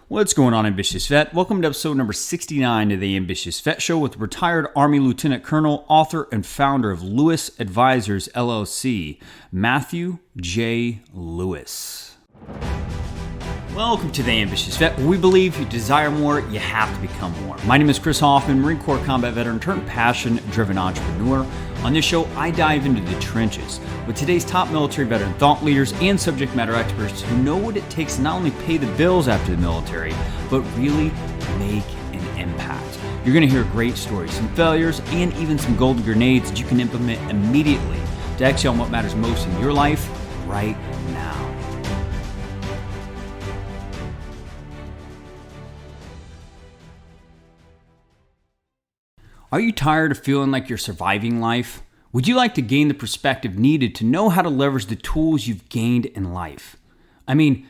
What's going on, Ambitious Vet? Welcome to episode number 69 of the Ambitious Vet Show with retired Army Lieutenant Colonel, author, and founder of Lewis Advisors, LLC, Matthew J. Lewis. Welcome to the Ambitious Vet, where we believe if you desire more, you have to become more. My name is Chris Hoffman, Marine Corps combat veteran turned passion-driven entrepreneur. On this show, I dive into the trenches with today's top military veteran thought leaders and subject matter experts who know what it takes to not only pay the bills after the military, but really make an impact. You're going to hear great stories, some failures, and even some golden grenades that you can implement immediately to excel in what matters most in your life right now. Are you tired of feeling like you're surviving life? Would you like to gain the perspective needed to know how to leverage the tools you've gained in life? I mean,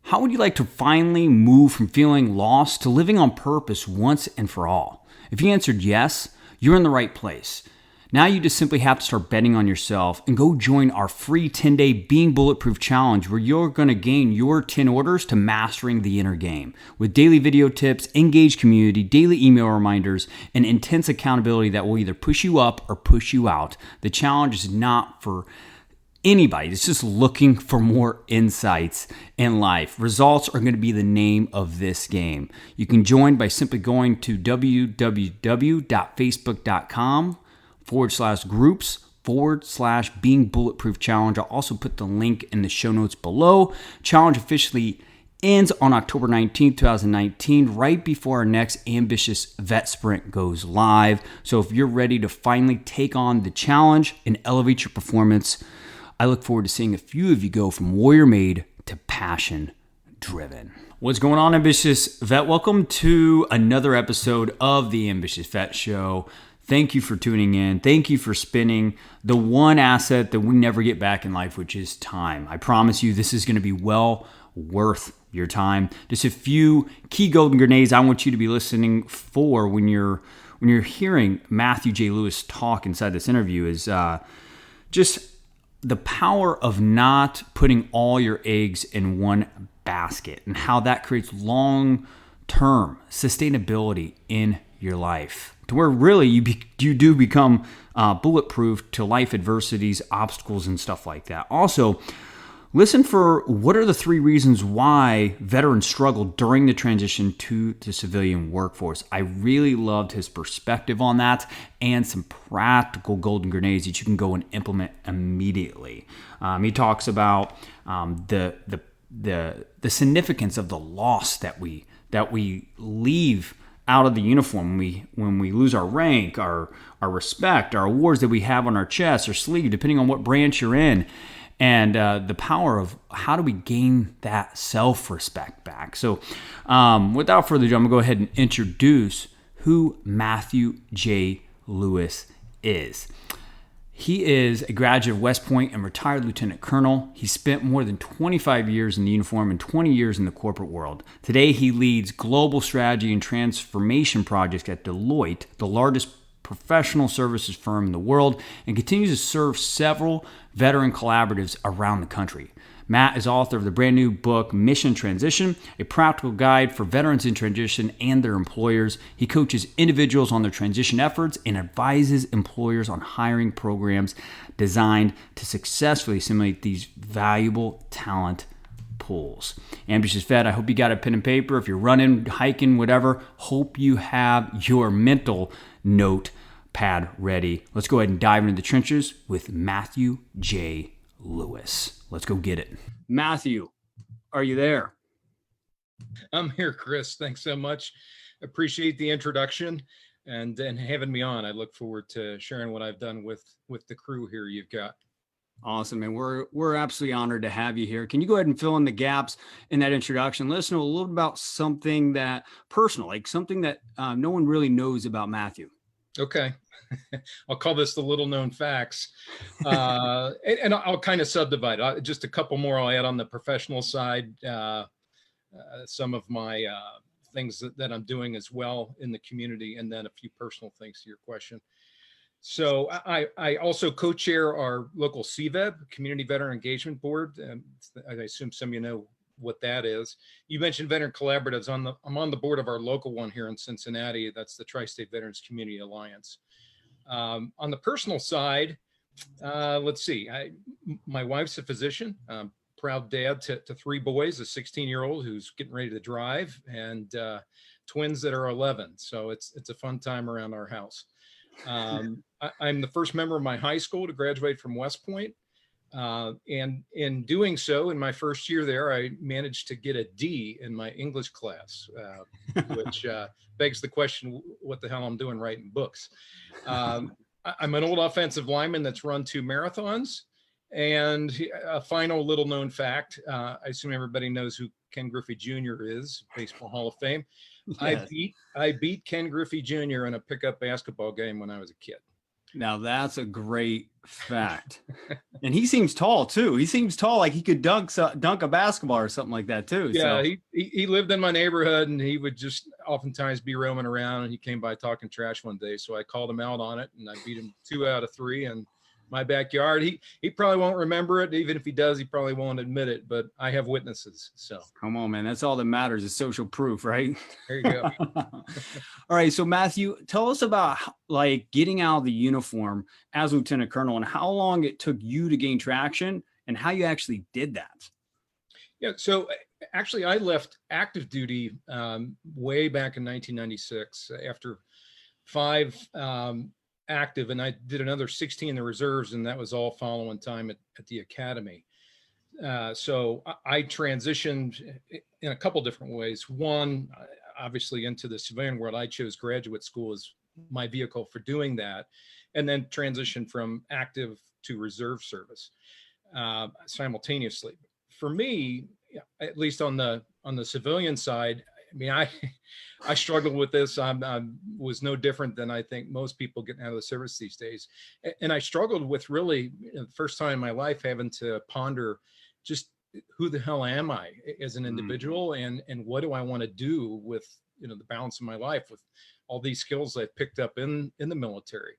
how would you like to finally move from feeling lost to living on purpose once and for all? If you answered yes, you're in the right place. Now you just simply have to start betting on yourself and go join our free 10-day Being Bulletproof Challenge, where you're going to gain your 10 orders to mastering the inner game with daily video tips, engaged community, daily email reminders, and intense accountability that will either push you up or push you out. The challenge is not for anybody. It's just looking for more insights in life. Results are going to be the name of this game. You can join by simply going to www.facebook.com/groups/Being Bulletproof Challenge. I'll also put the link in the show notes below. Challenge officially ends on October 19th, 2019, right before our next Ambitious Vet Sprint goes live. So if you're ready to finally take on the challenge and elevate your performance, I look forward to seeing a few of you go from warrior made to passion driven. What's going on, Ambitious Vet? Welcome to another episode of the Ambitious Vet Show. Thank you for tuning in. Thank you for spending the one asset that we never get back in life, which is time. I promise you this is going to be well worth your time. Just a few key golden grenades I want you to be listening for when you're hearing Matthew J. Lewis talk inside this interview is just the power of not putting all your eggs in one basket and how that creates long-term sustainability in your life, to where really you do become bulletproof to life adversities, obstacles, and stuff like that. Also, listen for what are the 3 reasons why veterans struggle during the transition to the civilian workforce. I really loved his perspective on that and some practical golden grenades that you can go and implement immediately. He talks about the significance of the loss that we leave out of the uniform when we lose our rank, our respect, our awards that we have on our chest or sleeve, depending on what branch you're in, and the power of how do we gain that self-respect back. So without further ado, I'm going to go ahead and introduce who Matthew J. Lewis is. He is a graduate of West Point and retired lieutenant colonel. He spent more than 25 years in the uniform and 20 years in the corporate world. Today, he leads global strategy and transformation projects at Deloitte, the largest professional services firm in the world, and continues to serve several veteran collaboratives around the country. Matt is author of the brand new book, Mission Transition, a practical guide for veterans in transition and their employers. He coaches individuals on their transition efforts and advises employers on hiring programs designed to successfully assimilate these valuable talent pools. Ambitious Vet, I hope you got a pen and paper. If you're running, hiking, whatever, hope you have your mental notepad ready. Let's go ahead and dive into the trenches with Matthew J. Lewis. Let's go get it. Matthew, are you there? I'm here, Chris. Thanks so much. Appreciate the introduction and having me on. I look forward to sharing what I've done with the crew here you've got. Awesome, and we're absolutely honored to have you here. Can you go ahead and fill in the gaps in that introduction? Let us know a little about something that personal, like something that no one really knows about Matthew. Okay. I'll call this the little known facts. And I'll kind of subdivide. Just a couple more I'll add on the professional side. Some of my things that I'm doing as well in the community, and then a few personal things to your question. So I also co-chair our local CVEB, Community Veteran Engagement Board. I assume some of you know what that is. You mentioned veteran collaboratives. I'm on the board of our local one here in Cincinnati. That's the Tri-State Veterans Community Alliance. On the personal side, let's see. My wife's a physician. Proud dad to three boys, a 16-year-old who's getting ready to drive, and twins that are 11. So it's a fun time around our house. I'm the first member of my high school to graduate from West Point. And in doing so, in my first year there, I managed to get a D in my English class, which begs the question, what the hell I'm doing writing books. I'm an old offensive lineman that's run 2 marathons. And a final little known fact, I assume everybody knows who Ken Griffey Jr. is, Baseball Hall of Fame. Yes. I beat Ken Griffey Jr. in a pickup basketball game when I was a kid. Now that's a great fact. And he seems tall too. He seems tall, like he could dunk a basketball or something like that too. Yeah, so. he lived in my neighborhood, and he would just oftentimes be roaming around, and he came by talking trash one day. So I called him out on it, and I beat him 2 out of 3 in my backyard. He probably won't remember it. Even if he does, he probably won't admit it, but I have witnesses. So come on, man. That's all that matters is social proof, right? There you go. All right. So Matthew, tell us about like getting out of the uniform as Lieutenant Colonel and how long it took you to gain traction and how you actually did that. Yeah. So actually I left active duty way back in 1996 after 5 active, and I did another 16 in the reserves, and that was all following time at the academy. So I transitioned in a couple different ways. One, obviously into the civilian world. I chose graduate school as my vehicle for doing that, and then transitioned from active to reserve service simultaneously. For me, at least on the civilian side, I mean, I struggled with this. I was no different than I think most people getting out of the service these days. And I struggled with really, the first time in my life, having to ponder just who the hell am I as an individual, and what do I want to do with, the balance of my life with all these skills I've picked up in the military.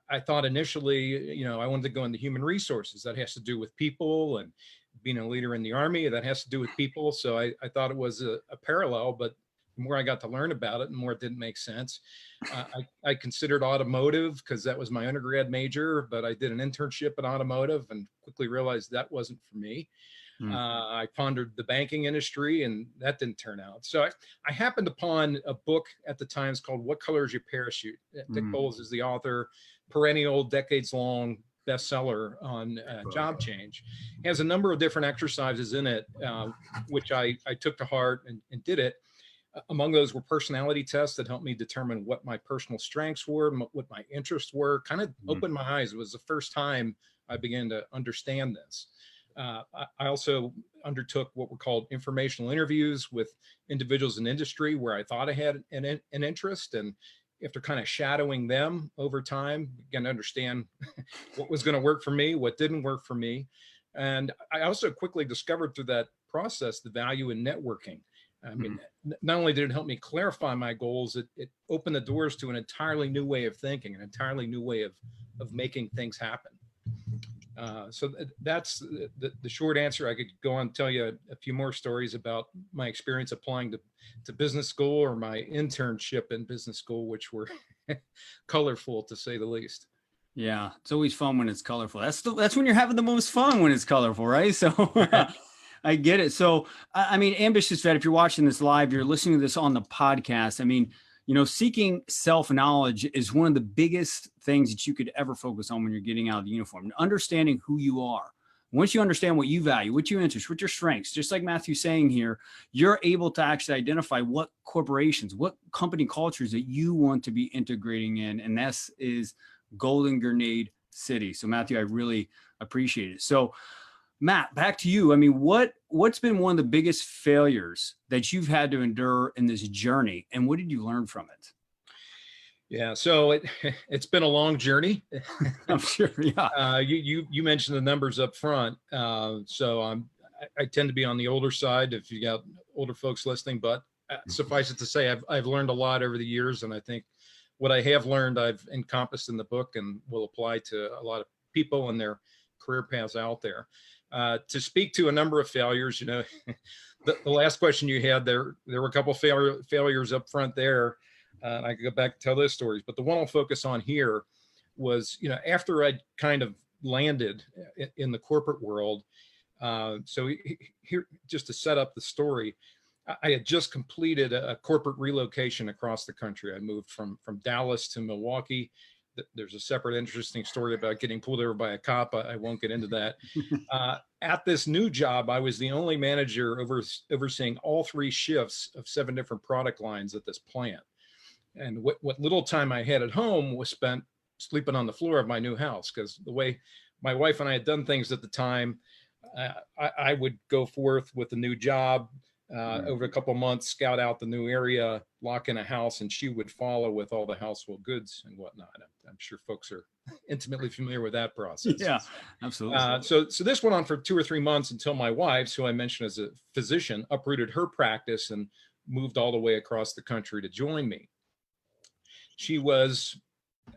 I thought initially, I wanted to go into human resources. That has to do with people, and being a leader in the Army, that has to do with people. So I thought it was a parallel, but the more I got to learn about it, the more it didn't make sense. I considered automotive because that was my undergrad major, but I did an internship in automotive and quickly realized that wasn't for me. I pondered the banking industry, and that didn't turn out. So I happened upon a book at the time. It's called What Color Is Your Parachute? Dick Bowles is the author, perennial, decades-long bestseller on job change. It has a number of different exercises in it, which I took to heart and did it. Among those were personality tests that helped me determine what my personal strengths were, what my interests were, kind of opened my eyes. It was the first time I began to understand this. I also undertook what were called informational interviews with individuals in industry where I thought I had an interest, and after kind of shadowing them over time, began to understand what was going to work for me, what didn't work for me. And I also quickly discovered through that process the value in networking. I mean, not only did it help me clarify my goals, it opened the doors to an entirely new way of thinking, an entirely new way of making things happen. So that's the short answer. I could go on and tell you a few more stories about my experience applying to business school or my internship in business school, which were colorful to say the least. Yeah, it's always fun when it's colorful. That's when you're having the most fun, when it's colorful, right? So I get it. So, I mean, Ambitious Vet, if you're watching this live, you're listening to this on the podcast. I mean, seeking self-knowledge is one of the biggest things that you could ever focus on when you're getting out of the uniform. Understanding who you are. Once you understand what you value, what you interest, what your strengths, just like Matthew's saying here, you're able to actually identify what corporations, what company cultures that you want to be integrating in. And that is Golden Grenade City. So Matthew, I really appreciate it. So Matt, back to you. I mean, what's been one of the biggest failures that you've had to endure in this journey, and what did you learn from it? Yeah, so it's been a long journey. I'm sure. Yeah. You mentioned the numbers up front, so I tend to be on the older side if you got older folks listening. But suffice it to say, I've learned a lot over the years, and I think what I have learned I've encompassed in the book and will apply to a lot of people and their career paths out there. To speak to a number of failures, the last question you had there were a couple failures up front there. I could go back and tell those stories, but the one I'll focus on here was, after I'd kind of landed in the corporate world. So here, just to set up the story, I had just completed a corporate relocation across the country. I moved from Dallas to Milwaukee. There's a separate interesting story about getting pulled over by a cop. I won't get into that. At this new job, I was the only manager overseeing all 3 shifts of 7 different product lines at this plant. And what little time I had at home was spent sleeping on the floor of my new house, because the way my wife and I had done things at the time, I would go forth with a new job over a couple of months, scout out the new area, lock in a house, and she would follow with all the household goods and whatnot. I'm sure folks are intimately familiar with that process. Yeah, absolutely. So this went on for 2 or 3 months until my wife, who I mentioned as a physician, uprooted her practice and moved all the way across the country to join me. She was,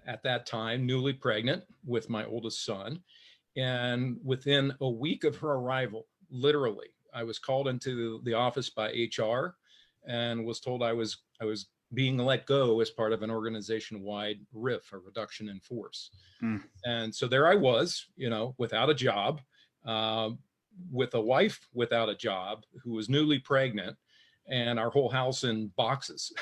at that time, newly pregnant with my oldest son. And within a week of her arrival, literally, I was called into the office by HR and was told I was being let go as part of an organization-wide RIF, a reduction in force. And so there I was, without a job, with a wife without a job who was newly pregnant, and our whole house in boxes,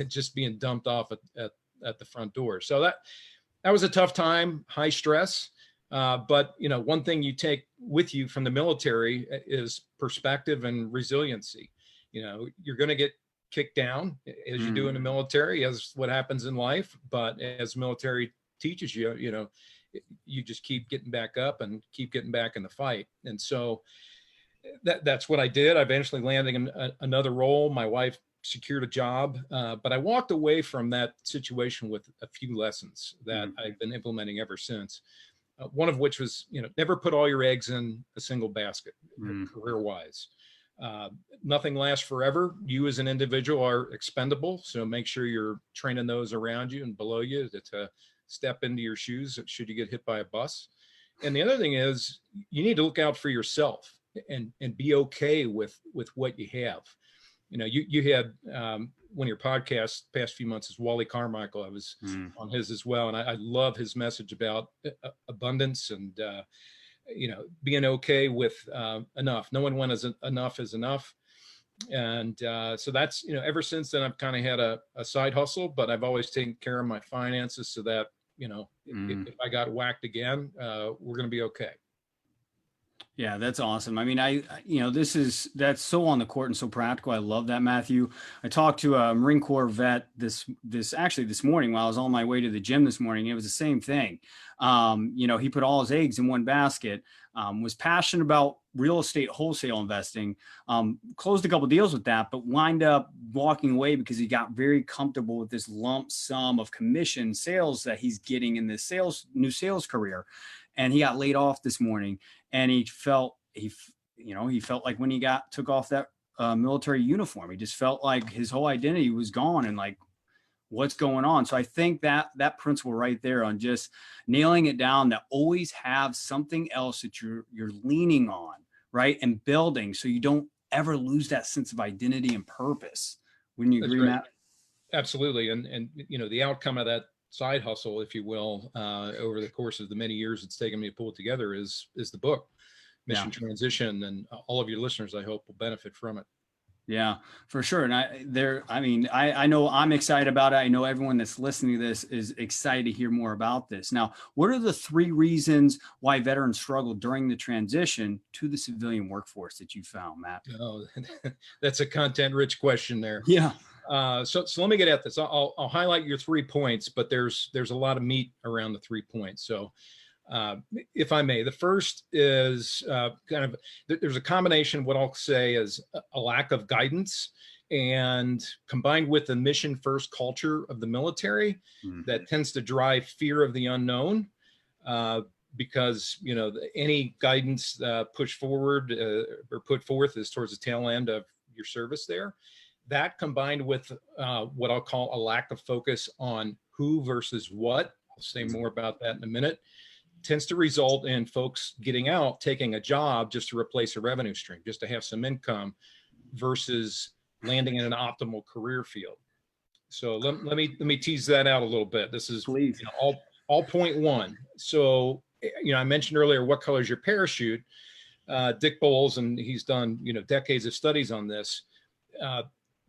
just being dumped off at the front door. So that was a tough time, high stress. But one thing you take with you from the military is perspective and resiliency. You're going to get kicked down, as you do in the military, as what happens in life. But as military teaches you, you just keep getting back up and keep getting back in the fight. And so that's what I did. I eventually landed in another role. My wife secured a job, but I walked away from that situation with a few lessons that I've been implementing ever since. One of which was, never put all your eggs in a single basket, career-wise. Nothing lasts forever. You as an individual are expendable, so make sure you're training those around you and below you to step into your shoes should you get hit by a bus. And the other thing is, you need to look out for yourself and be okay with what you have. You had one of your podcasts past few months is Wally Carmichael. I was on his as well. And I love his message about abundance and, being okay with enough. No one when enough is enough. And so that's, ever since then, I've kind of had a side hustle, but I've always taken care of my finances so that, if I got whacked again, we're going to be okay. Yeah, that's awesome. I mean, that's so on the court and so practical. I love that, Matthew. I talked to a Marine Corps vet this morning while I was on my way to the gym this morning. It was the same thing. He put all his eggs in one basket, was passionate about real estate wholesale investing, closed a couple deals with that, but wind up walking away because he got very comfortable with this lump sum of commission sales that he's getting in this new sales career. And he got laid off this morning, and he felt like when he took off that military uniform, he just felt like his whole identity was gone and like, what's going on? So I think that principle right there on just nailing it down, to always have something else that you're leaning on, right? And building, so you don't ever lose that sense of identity and purpose. Wouldn't you agree, Matt? Absolutely. And the outcome of that side hustle, if you will, over the course of the many years it's taken me to pull it together is the book, Mission Transition, and all of your listeners, I hope, will benefit from it. Yeah, for sure. And I know I'm excited about it. I know everyone that's listening to this is excited to hear more about this. Now, what are the 3 reasons why veterans struggle during the transition to the civilian workforce that you found, Matt? Oh, that's a content-rich question there. Yeah. So let me get at this. I'll highlight your 3 points, but there's a lot of meat around the 3 points. So if I may, the first is there's a combination of what I'll say is a lack of guidance, and combined with the mission first culture of the military that tends to drive fear of the unknown, because any guidance pushed forward or put forth is towards the tail end of your service there. That combined with what I'll call a lack of focus on who versus what, I'll say more about that in a minute, tends to result in folks getting out, taking a job just to replace a revenue stream, just to have some income, versus landing in an optimal career field. So let me tease that out a little bit. This is, Please. all point one. So, I mentioned earlier, what color is your parachute? Dick Bowles, and he's done, decades of studies on this.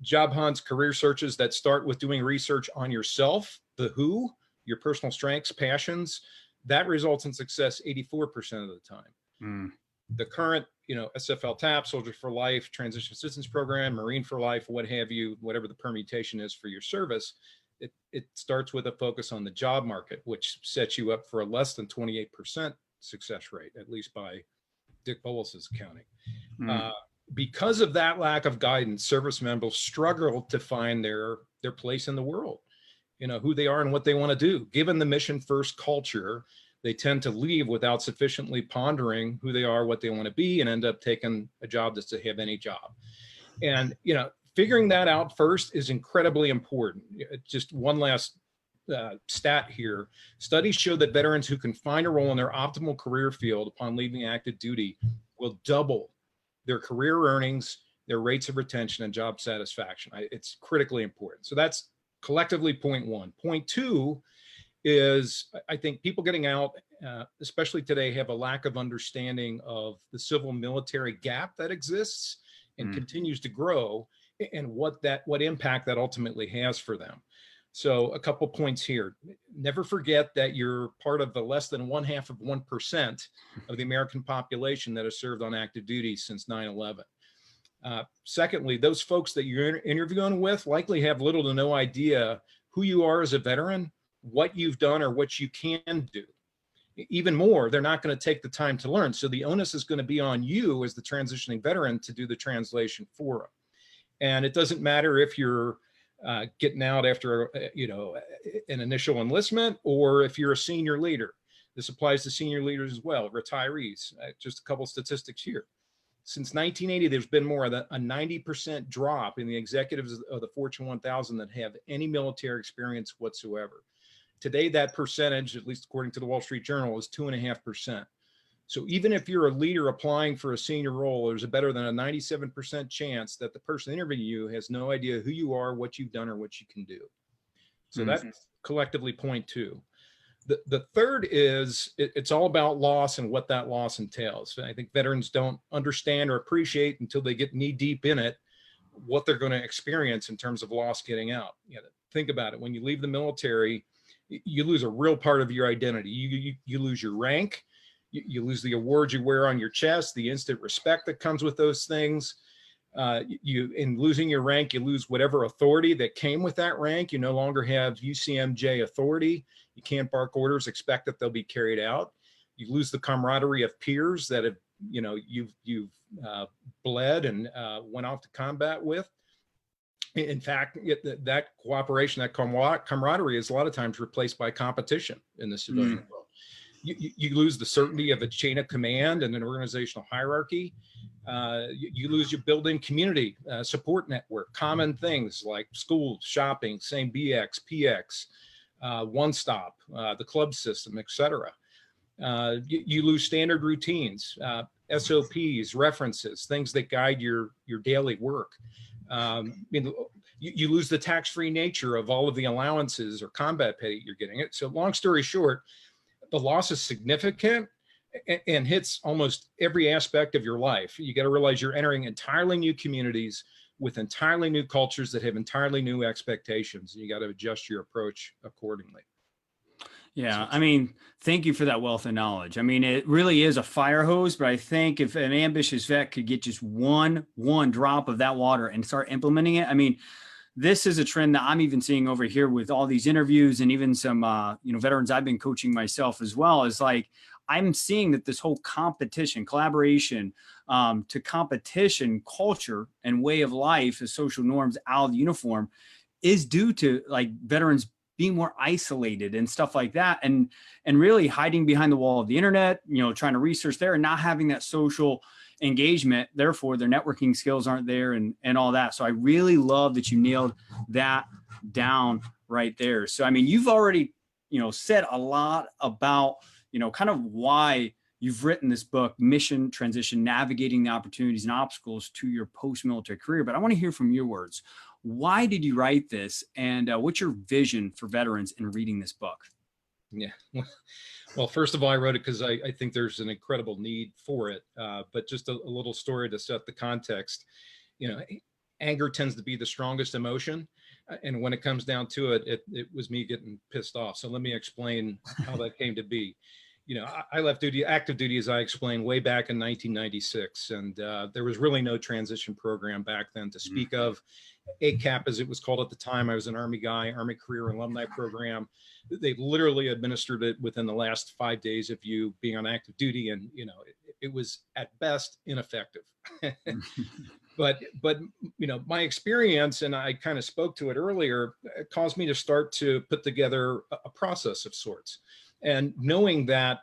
Job hunts, career searches that start with doing research on yourself, the who, your personal strengths, passions, that results in success 84% of the time. The current, SFL TAP, Soldier for Life, Transition Assistance Program, Marine for Life, what have you, whatever the permutation is for your service, it starts with a focus on the job market, which sets you up for a less than 28% success rate, at least by Dick Bowles' accounting. Because of that lack of guidance, service members struggle to find their place in the world, who they are and what they want to do. Given the mission first culture, they tend to leave without sufficiently pondering who they are, what they want to be, and end up taking a job that's to have any job. And, figuring that out first is incredibly important. Just one last stat here. Studies show that veterans who can find a role in their optimal career field upon leaving active duty will double their career earnings, their rates of retention, and job satisfaction. It's critically important. So that's collectively point one. Point two is, I think people getting out, especially today, have a lack of understanding of the civil military gap that exists and continues to grow, and what impact that ultimately has for them. So a couple points here. Never forget that you're part of the less than 0.5% of the American population that has served on active duty since 9/11. Secondly, those folks that you're interviewing with likely have little to no idea who you are as a veteran, what you've done, or what you can do. Even more, they're not going to take the time to learn. So the onus is going to be on you as the transitioning veteran to do the translation for them. And it doesn't matter if you're getting out after, an initial enlistment, or if you're a senior leader. This applies to senior leaders as well, retirees. Just a couple statistics here. Since 1980, there's been more than a 90% drop in the executives of the Fortune 1000 that have any military experience whatsoever. Today, that percentage, at least according to the Wall Street Journal, is 2.5%. So even if you're a leader applying for a senior role, there's a better than a 97% chance that the person interviewing you has no idea who you are, what you've done, or what you can do. So that's collectively point two. The third is it's all about loss and what that loss entails. I think veterans don't understand or appreciate until they get knee deep in it what they're going to experience in terms of loss getting out. Think about it. When you leave the military, you lose a real part of your identity. You lose your rank. You lose the awards you wear on your chest, the instant respect that comes with those things. In losing your rank, you lose whatever authority that came with that rank. You no longer have UCMJ authority. You can't bark orders, expect that they'll be carried out. You lose the camaraderie of peers that have, you've bled and went off to combat with. In fact, that cooperation, that camaraderie is a lot of times replaced by competition in the civilian world. You lose the certainty of a chain of command and an organizational hierarchy. You lose your built-in community support network, common things like schools, shopping, same BX, PX, One Stop, the club system, etc. You lose standard routines, SOPs, references, things that guide your daily work. You lose the tax-free nature of all of the allowances or combat pay you're getting. So long story short, the loss is significant and hits almost every aspect of your life. You got to realize you're entering entirely new communities with entirely new cultures that have entirely new expectations. You got to adjust your approach accordingly. Yeah, thank you for that wealth of knowledge. It really is a fire hose, but I think if an ambitious vet could get just one drop of that water and start implementing it, this is a trend that I'm even seeing over here with all these interviews and even some, veterans I've been coaching myself as well. Is like, I'm seeing that this whole competition, collaboration, to competition culture and way of life as social norms out of the uniform is due to like veterans being more isolated and stuff like that. And really hiding behind the wall of the internet, trying to research there and not having that social engagement. Therefore, their networking skills aren't there and all that. So I really love that you nailed that down right there. So, you've already, said a lot about, kind of why you've written this book, Mission Transition, Navigating the Opportunities and Obstacles to Your Post-Military Career. But I want to hear from your words. Why did you write this? And what's your vision for veterans in reading this book? Yeah. Well, first of all, I wrote it because I think there's an incredible need for it. But just a little story to set the context. Anger tends to be the strongest emotion. And when it comes down to it, it was me getting pissed off. So let me explain how that came to be. I left active duty, as I explained, way back in 1996. And there was really no transition program back then to speak of. ACAP, as it was called at the time. I was an Army guy, Army Career Alumni Program. They literally administered it within the last 5 days of you being on active duty. And, it was at best ineffective. But my experience, and I kind of spoke to it earlier, caused me to start to put together a process of sorts. And knowing that,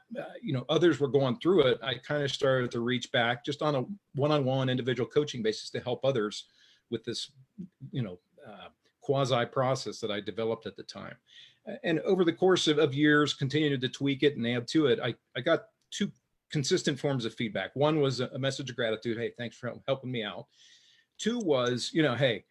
others were going through it, I kind of started to reach back just on a one-on-one individual coaching basis to help others with this, quasi process that I developed at the time. And over the course of years, continued to tweak it and add to it, I got two consistent forms of feedback. One was a message of gratitude. Hey, thanks for helping me out. Two was, hey,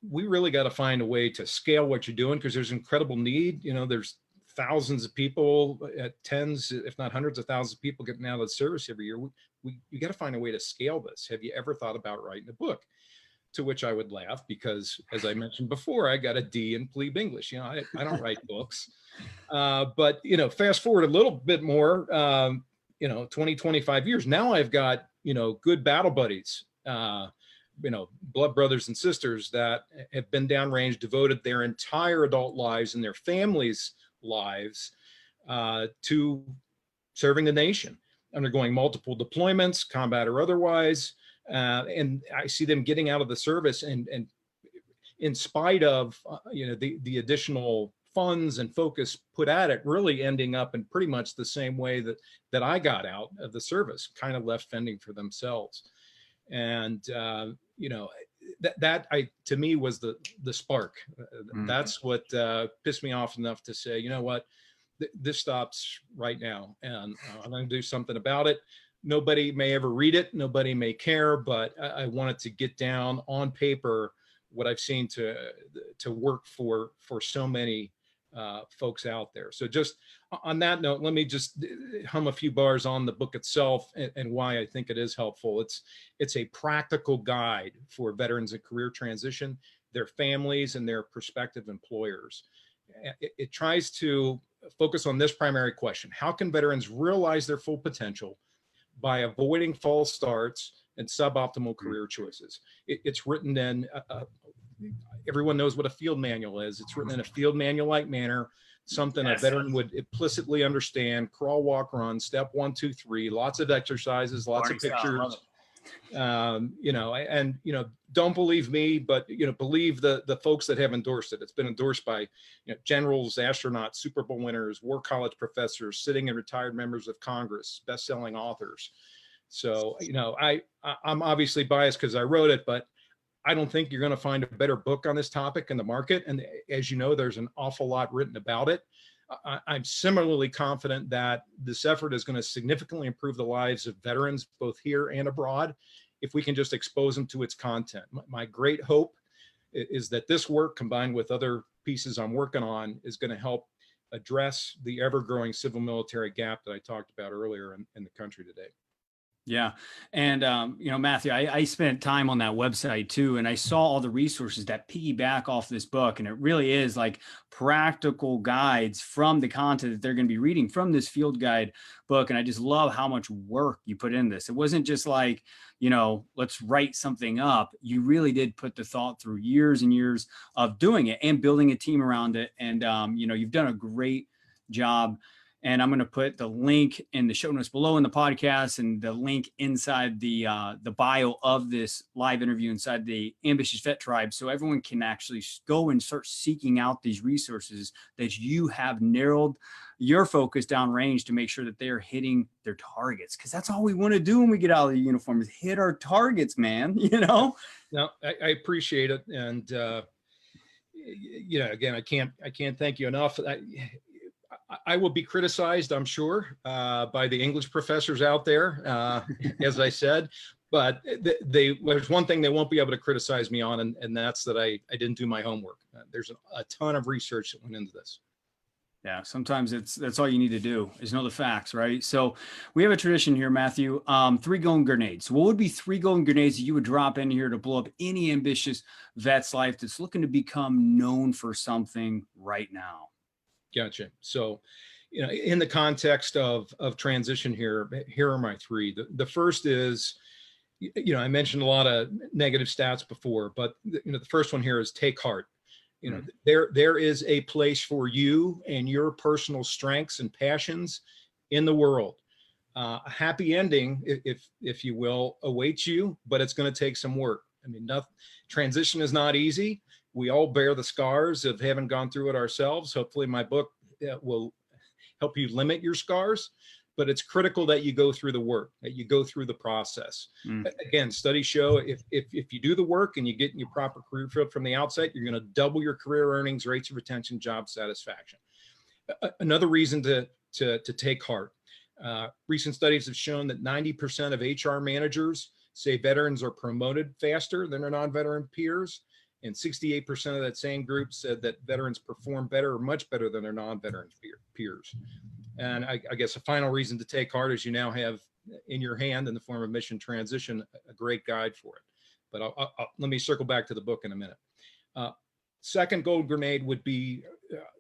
we really got to find a way to scale what you're doing, because there's incredible need. There's thousands of people, tens, if not hundreds of thousands of people getting out of the service every year. You got to find a way to scale this. Have you ever thought about writing a book? To which I would laugh, because, as I mentioned before, I got a D in plebe English. I don't write books. But, fast forward a little bit more, 20, 25 years. Now I've got, good battle buddies, blood brothers and sisters that have been downrange, devoted their entire adult lives and their families' lives to serving the nation, undergoing multiple deployments, combat or otherwise. And I see them getting out of the service, and in spite of the additional funds and focus put at it, really ending up in pretty much the same way that I got out of the service, kind of left fending for themselves. And that to me was the spark. That's what pissed me off enough to say, you know what, this stops right now, and I'm going to do something about it. Nobody may ever read it. Nobody may care, but I wanted to get down on paper what I've seen to work for so many folks out there. So just on that note, let me just hum a few bars on the book itself and why I think it is helpful. It's a practical guide for veterans in career transition, their families, and their prospective employers. It tries to focus on this primary question: how can veterans realize their full potential by avoiding false starts and suboptimal career choices? It's written in, everyone knows what a field manual is. It's written in a field manual-like manner, something a veteran would implicitly understand. Crawl, walk, run, step 1, 2, 3, lots of exercises, lots of pictures. Don't believe me, but believe the folks that have endorsed it. It's been endorsed by generals, astronauts, Super Bowl winners, war college professors, sitting and retired members of Congress, best-selling authors. So I'm obviously biased because I wrote it, but I don't think you're going to find a better book on this topic in the market. And as you know, there's an awful lot written about it. I'm similarly confident that this effort is going to significantly improve the lives of veterans, both here and abroad, if we can just expose them to its content. My great hope is that this work, combined with other pieces I'm working on, is going to help address the ever-growing civil-military gap that I talked about earlier in the country today. Yeah. And, Matthew, I spent time on that website too, and I saw all the resources that piggyback off this book. And it really is like practical guides from the content that they're going to be reading from this field guide book. And I just love how much work you put in this. It wasn't just like, let's write something up. You really did put the thought through years and years of doing it and building a team around it. And, you've done a great job. And I'm going to put the link in the show notes below in the podcast, and the link inside the bio of this live interview inside the Ambitious Vet Tribe, so everyone can actually go and start seeking out these resources that you have narrowed your focus down range to make sure that they're hitting their targets. Because that's all we want to do when we get out of the uniform, is hit our targets, man. No, I appreciate it. And, again, I can't thank you enough. I will be criticized, I'm sure, by the English professors out there, as I said. But there's one thing they won't be able to criticize me on, and that's that I didn't do my homework. There's a ton of research that went into this. Yeah, sometimes that's all you need to do is know the facts, right? So we have a tradition here, Matthew. 3 golden grenades. What would be 3 golden grenades that you would drop in here to blow up any ambitious vet's life that's looking to become known for something right now? Gotcha. So, in the context of transition here are my 3. The first is, I mentioned a lot of negative stats before, but the first one here is take heart. There is a place for you and your personal strengths and passions in the world. A happy ending, if you will, awaits you, but it's going to take some work. I mean, transition is not easy. We all bear the scars of having gone through it ourselves. Hopefully my book will help you limit your scars, but it's critical that you go through the work, that you go through the process. Again, studies show if you do the work and you get in your proper career field from the outset, you're going to double your career earnings, rates of retention, job satisfaction. Another reason to take heart. Recent studies have shown that 90% of HR managers say veterans are promoted faster than their non-veteran peers. And 68% of that same group said that veterans perform better or much better than their non-veteran peers. And I guess a final reason to take heart is you now have in your hand in the form of Mission Transition, a great guide for it. But let me circle back to the book in a minute. Second gold grenade would be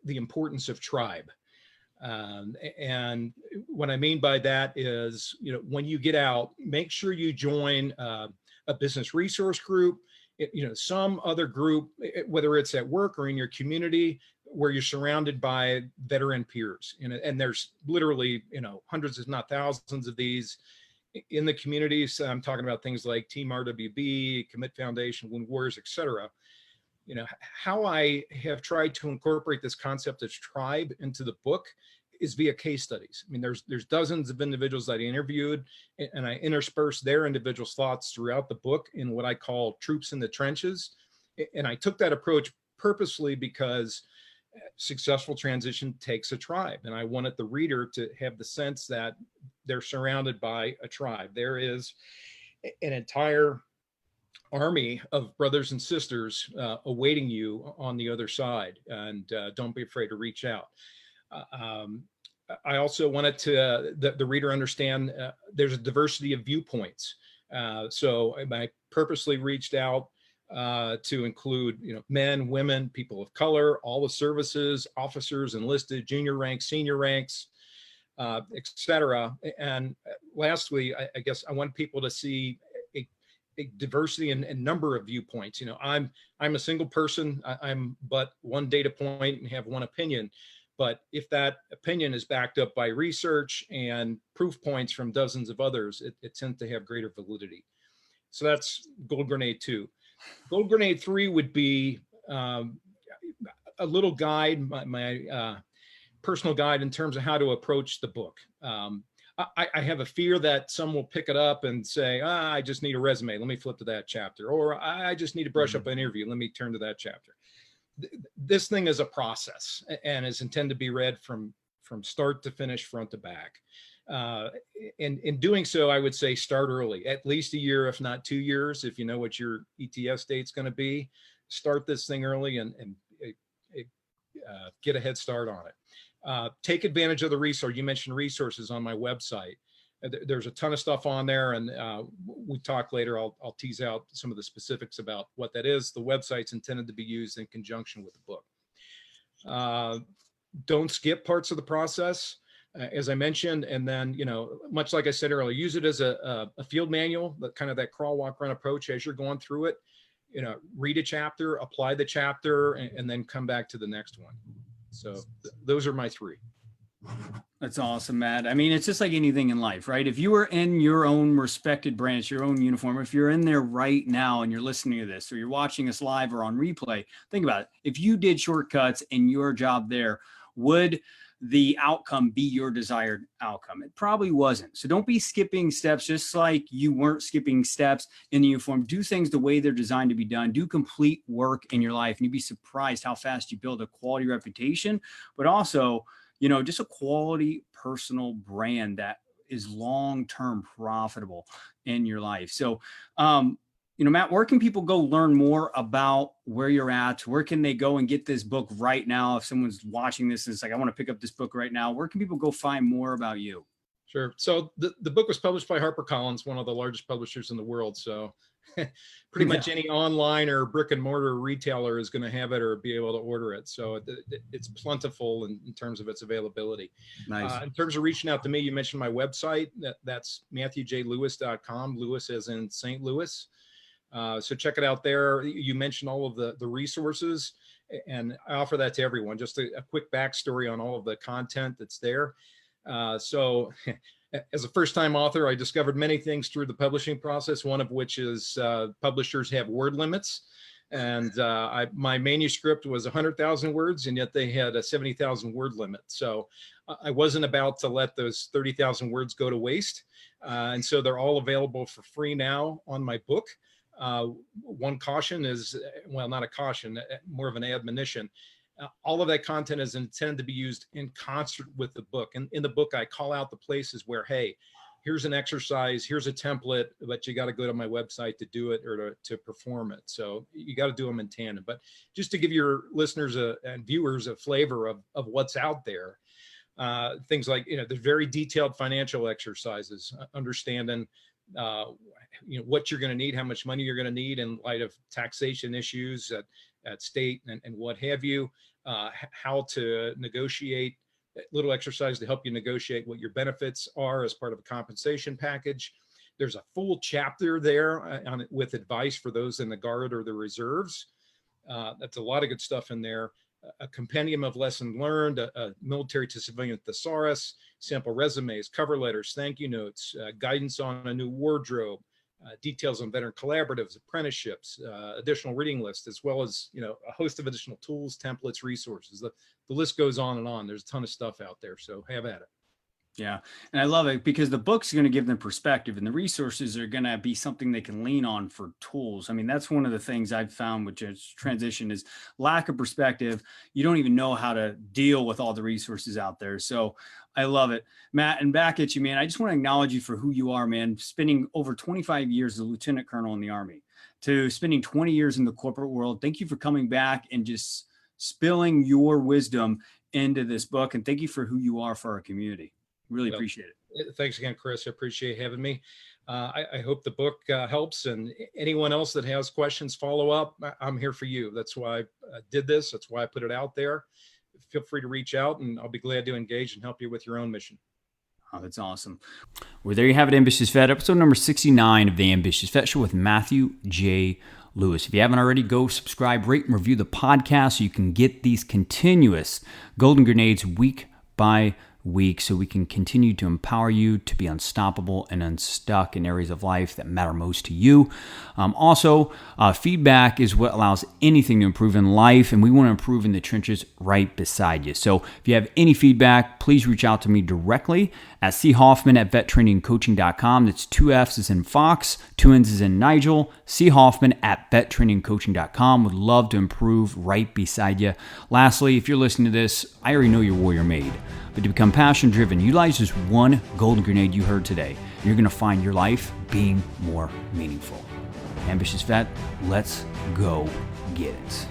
the importance of tribe. And what I mean by that is, when you get out, make sure you join a business resource group, some other group, whether it's at work or in your community, where you're surrounded by veteran peers. And there's literally, hundreds, if not thousands of these in the communities. I'm talking about things like Team RWB, Commit Foundation, Wound Warriors, et cetera. How I have tried to incorporate this concept of tribe into the book is via case studies. I mean, there's dozens of individuals that I interviewed, and I interspersed their individual thoughts throughout the book in what I call troops in the trenches. And I took that approach purposely because successful transition takes a tribe. And I wanted the reader to have the sense that they're surrounded by a tribe. There is an entire army of brothers and sisters awaiting you on the other side. And don't be afraid to reach out. I also wanted to the reader understand there's a diversity of viewpoints. So I purposely reached out to include, men, women, people of color, all the services, officers, enlisted, junior ranks, senior ranks, et cetera. And lastly, I guess I want people to see a diversity and number of viewpoints. I'm a single person. I'm but one data point and have one opinion. But if that opinion is backed up by research and proof points from dozens of others, it tends to have greater validity. So that's gold grenade 2. Gold grenade 3 would be a little guide, my personal guide in terms of how to approach the book. I have a fear that some will pick it up and say, I just need a resume. Let me flip to that chapter. Or I just need to brush up an interview. Let me turn to that chapter. This thing is a process and is intended to be read from start to finish, front to back. In doing so, I would say start early, at least a year, if not 2 years. If you know what your ETS date's going to be, start this thing early and get a head start on it. Take advantage of the resource. You mentioned resources on my website. There's a ton of stuff on there, and we talk later. I'll tease out some of the specifics about what that is. The website's intended to be used in conjunction with the book. Don't skip parts of the process, as I mentioned, and then, much like I said earlier, use it as a field manual, but kind of that crawl, walk, run approach as you're going through it. Read a chapter, apply the chapter, and then come back to the next one. So those are my 3. That's awesome, Matt. I mean, it's just like anything in life, right? If you were in your own respected branch, your own uniform, if you're in there right now and you're listening to this, or you're watching us live or on replay, think about it. If you did shortcuts in your job there, would the outcome be your desired outcome? It probably wasn't. So don't be skipping steps, just like you weren't skipping steps in the uniform. Do things the way they're designed to be done. Do complete work in your life, and you'd be surprised how fast you build a quality reputation, but also just a quality personal brand that is long-term profitable in your life. So, Matt, where can people go learn more about where you're at? Where can they go and get this book right now? If someone's watching this and it's like, I want to pick up this book right now, where can people go find more about you? Sure. So the book was published by HarperCollins, one of the largest publishers in the world. So pretty much any online or brick and mortar retailer is going to have it or be able to order it. So it's plentiful in terms of its availability. Nice. In terms of reaching out to me, you mentioned my website. That's MatthewJLewis.com, Lewis as in St. Louis. So check it out there. You mentioned all of the resources, and I offer that to everyone. Just a quick backstory on all of the content that's there. So as a first-time author, I discovered many things through the publishing process, one of which is publishers have word limits. And my manuscript was 100,000 words, and yet they had a 70,000 word limit. So I wasn't about to let those 30,000 words go to waste. And so they're all available for free now on my book. One caution is, well, not a caution, more of an admonition. All of that content is intended to be used in concert with the book. And in the book, I call out the places where, hey, here's an exercise, here's a template, but you got to go to my website to do it or to perform it. So you got to do them in tandem. But just to give your listeners and viewers a flavor of what's out there, things like, the very detailed financial exercises, understanding what you're going to need, how much money you're going to need in light of taxation issues at state and what have you, how to negotiate, little exercise to help you negotiate what your benefits are as part of a compensation package. There's a full chapter there with advice for those in the Guard or the reserves. That's a lot of good stuff in there. A compendium of lessons learned, a military to civilian thesaurus, sample resumes, cover letters, thank you notes, guidance on a new wardrobe, details on veteran collaboratives, apprenticeships, additional reading lists, as well as a host of additional tools, templates, resources. The list goes on and on. There's a ton of stuff out there, so have at it. Yeah. And I love it because the book's going to give them perspective, and the resources are going to be something they can lean on for tools. I mean, that's one of the things I've found with transition is lack of perspective. You don't even know how to deal with all the resources out there. So I love it, Matt. And back at you, man, I just want to acknowledge you for who you are, man. Spending over 25 years as a lieutenant colonel in the Army to spending 20 years in the corporate world. Thank you for coming back and just spilling your wisdom into this book. And thank you for who you are for our community. Really appreciate it. Thanks again, Chris. I appreciate having me. I hope the book helps, and anyone else that has questions, follow up. I'm here for you. That's why I did this. That's why I put it out there. Feel free to reach out, and I'll be glad to engage and help you with your own mission. Oh, that's awesome. Well, there you have it, Ambitious Vet, episode number 69 of the Ambitious Vet Show with Matthew J. Lewis. If you haven't already, go subscribe, rate, and review the podcast so you can get these continuous golden grenades week by week so we can continue to empower you to be unstoppable and unstuck in areas of life that matter most to you. Also, feedback is what allows anything to improve in life, and we want to improve in the trenches right beside you. So if you have any feedback, please reach out to me directly at choffman@vettrainingcoaching.com. That's 2 F's as in Fox, 2 N's as in Nigel, choffman@vettrainingcoaching.com. Would love to improve right beside you. Lastly, if you're listening to this, I already know you're warrior made. But to become passion driven, utilize this one golden grenade you heard today. You're going to find your life being more meaningful. Ambitious Vet, let's go get it.